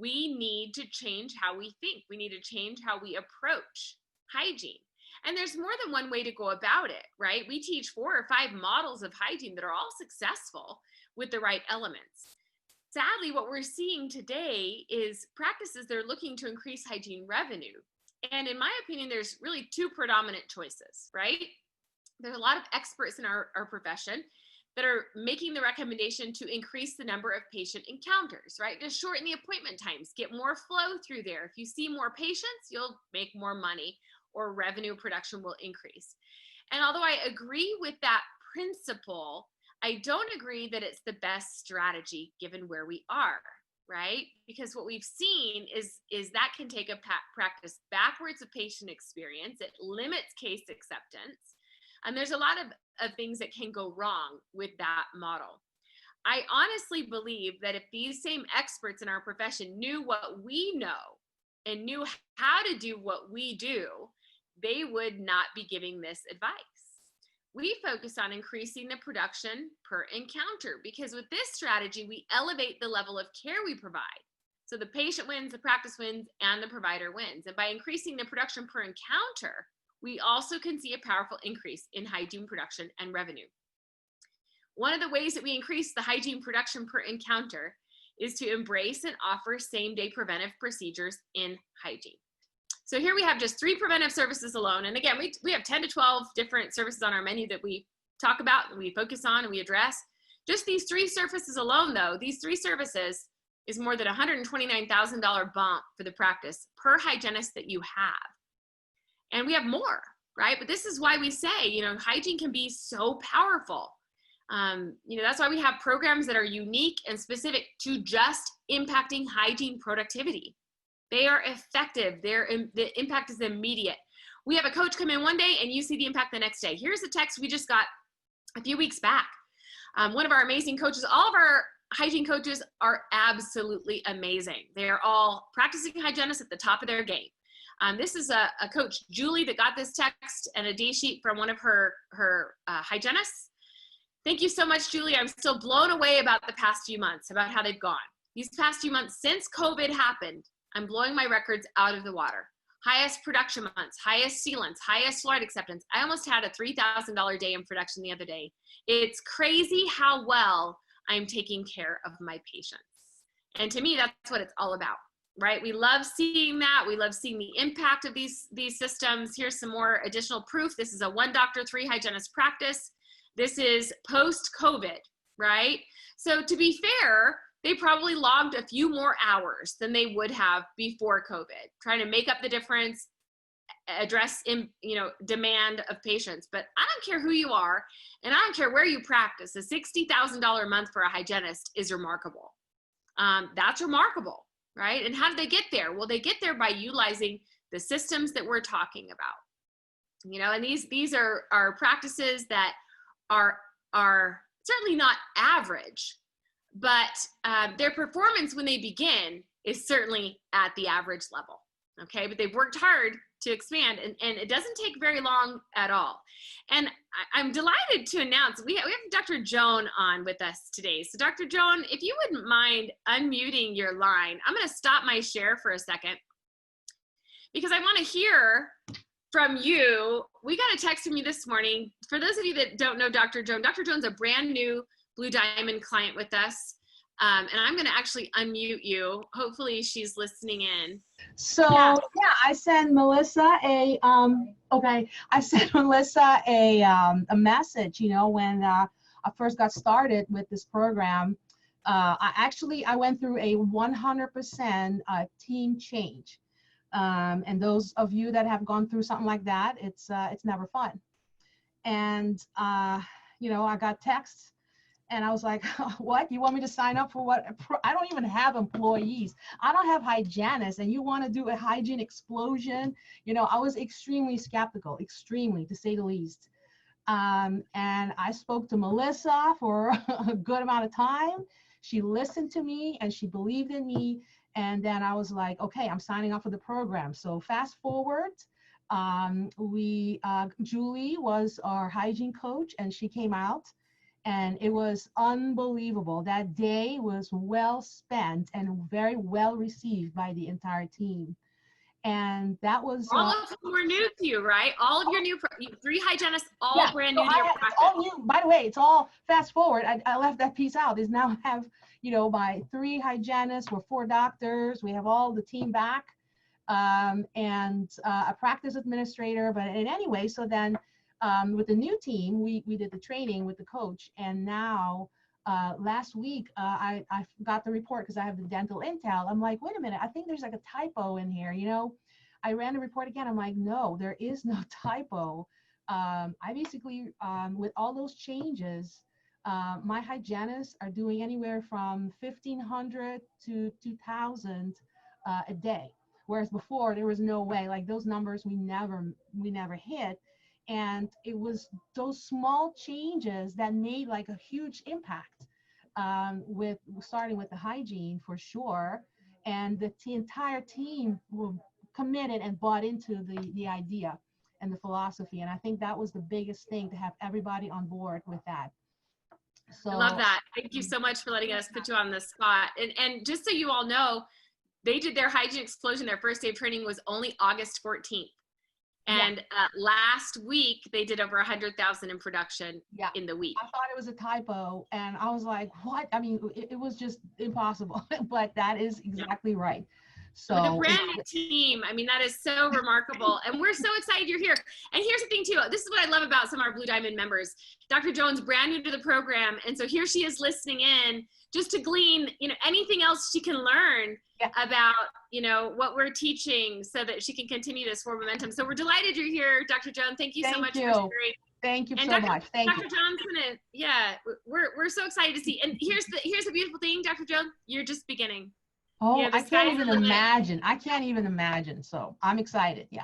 we need to change how we think. We need to change how we approach hygiene. And there's more than one way to go about it, right? We teach 4 or 5 models of hygiene that are all successful with the right elements. Sadly, what we're seeing today is practices that are looking to increase hygiene revenue. And in my opinion, there's really 2 predominant choices, right? There's a lot of experts in our profession that are making the recommendation to increase the number of patient encounters, right? To shorten the appointment times, get more flow through there. If you see more patients, you'll make more money, or revenue production will increase. And although I agree with that principle, I don't agree that it's the best strategy given where we are, right? Because what we've seen is that can take a practice backwards of patient experience. It limits case acceptance. And there's a lot of things that can go wrong with that model. I honestly believe that if these same experts in our profession knew what we know and knew how to do what we do, they would not be giving this advice. We focus on increasing the production per encounter because with this strategy, we elevate the level of care we provide. So the patient wins, the practice wins, and the provider wins. And by increasing the production per encounter, we also can see a powerful increase in hygiene production and revenue. One of the ways that we increase the hygiene production per encounter is to embrace and offer same-day preventive procedures in hygiene. So here we have just 3 preventive services alone. And again, we have 10 to 12 different services on our menu that we talk about and we focus on and we address. Just these 3 services alone, though, these 3 services is more than $129,000 bump for the practice per hygienist that you have. And we have more, right? But this is why we say, hygiene can be so powerful. That's why we have programs that are unique and specific to just impacting hygiene productivity. They are effective. The impact is immediate. We have a coach come in one day and you see the impact the next day. Here's a text we just got a few weeks back. One of our amazing coaches, all of our hygiene coaches are absolutely amazing. They are all practicing hygienists at the top of their game. This is a coach, Julie, that got this text and a day sheet from one of her hygienists. Thank you so much, Julie. I'm still blown away about the past few months, about how they've gone. These past few months since COVID happened, I'm blowing my records out of the water. Highest production months, highest sealants, highest fluoride acceptance. I almost had a $3,000 day in production the other day. It's crazy how well I'm taking care of my patients. And to me, that's what it's all about, right? We love seeing that. We love seeing the impact of these systems. Here's some more additional proof. This is a 1 doctor, 3 hygienist practice. This is post-COVID, right? So to be fair, they probably logged a few more hours than they would have before COVID, trying to make up the difference, address demand of patients. But I don't care who you are, and I don't care where you practice. A $60,000 a month for a hygienist is remarkable. That's remarkable, right? And how did they get there? Well, they get there by utilizing the systems that we're talking about. And these are practices that are certainly not average, but their performance when they begin is certainly at the average level, okay? But they've worked hard to expand, and it doesn't take very long at all. And I'm delighted to announce we have Dr. Joan on with us today. So Dr. Joan, if you wouldn't mind unmuting your line, I'm gonna stop my share for a second because I wanna hear from you. We got a text from you this morning. For those of you that don't know Dr. Joan's a brand new Blue Diamond client with us. And I'm going to actually unmute you. Hopefully she's listening in. So yeah, I sent Melissa a message, when I first got started with this program. I went through a 100% team change. And those of you that have gone through something like that, it's never fun. And I got texts. And I was like, what? You want me to sign up for what? I don't even have employees. I don't have hygienists, and you want to do a hygiene explosion? I was extremely skeptical, extremely, to say the least. And I spoke to Melissa for a good amount of time. She listened to me, and she believed in me. And then I was like, okay, I'm signing up for the program. So fast forward, Julie was our hygiene coach, and she came out. And it was unbelievable. That day was well spent and very well received by the entire team. And that was All of whom were new to you, right? All of your new, 3 hygienists, all yeah. brand So new to your it's practice. all new. By the way, it's all fast forward. I left that piece out. Is now have, my 3 hygienists, we're 4 doctors. We have all the team back, and a practice administrator. But in any way, so then with the new team, we did the training with the coach, and now last week I got the report because I have the dental intel. I'm like, wait a minute, I think there's like a typo in here. I ran the report again. I'm like, no, there is no typo. I basically, with all those changes, my hygienists are doing anywhere from 1,500 to 2,000 a day. Whereas before there was no way, like those numbers we never hit. And it was those small changes that made like a huge impact, with starting with the hygiene for sure. And the entire team were committed and bought into the idea and the philosophy. And I think that was the biggest thing, to have everybody on board with that. So I love that. Thank you so much for letting us put you on the spot. And just so you all know, they did their hygiene explosion. Their first day of training was only August 14th. And last week they did over 100,000 in production in the week. I thought it was a typo, and I was like, what? I mean, it was just impossible, but that is exactly right. So with a brand new team, I mean, that is so remarkable. And we're so excited you're here. And here's the thing too, this is what I love about some of our Blue Diamond members. Dr. Jones, brand new to the program. And so here she is listening in just to glean, anything else she can learn about, what we're teaching, so that she can continue this forward momentum. So we're delighted you're here, Dr. Jones. Thank you so much for sharing. Thank you and so Dr. much. Thank Dr. you. Johnson, we're so excited to see. And here's the beautiful thing, Dr. Jones, you're just beginning. Oh, I can't even imagine. I can't even imagine. So I'm excited. Yeah.